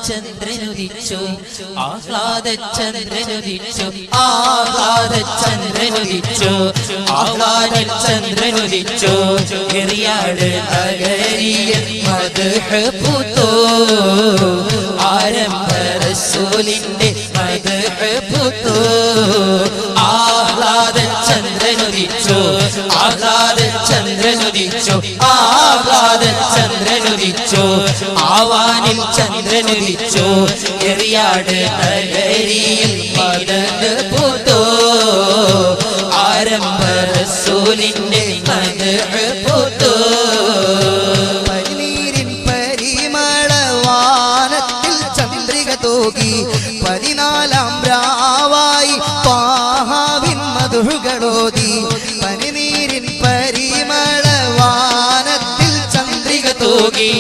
ചന്ദ്രനുദിച്ചു ആഹ്ലാദചന്ദ്രനുദിച്ചു ആഹ്ലാദചന്ദ്രനുദിച്ചു ആഹ്ലാദചന്ദ്രനുദിച്ചു എറിയാട് നഗരിയിൽ മദ്ഹ് പൂത്തു ആരംഭ റസൂലിന്റെ മദ്ഹ് പൂത്തു ആഹ്ലാദചന്ദ്രനുദിച്ചു ആഹ്ലാദചന്ദ്രനുദിച്ചു ആഹ്ലാദചന്ദ്രനുദിച്ചു ആവാനിൽ ചന്ദ്രനുദിച്ചു എറിയാട് നഗരിയിൽ മദ്ഹ് പൂത്തു ആരംഭ റസൂലിന്റെ മദ്ഹ് പൂത്തു പനിനീരിൻ പരിമളവാനത്തിൽ ചന്ദ്രിക തൂകി 14-ാം രാവായി ത്വാഹാവിൻ മദ്ഹുകളോതി പനിനീരിൻ പരിമളവാനത്തിൽ ചന്ദ്രിക തൂകി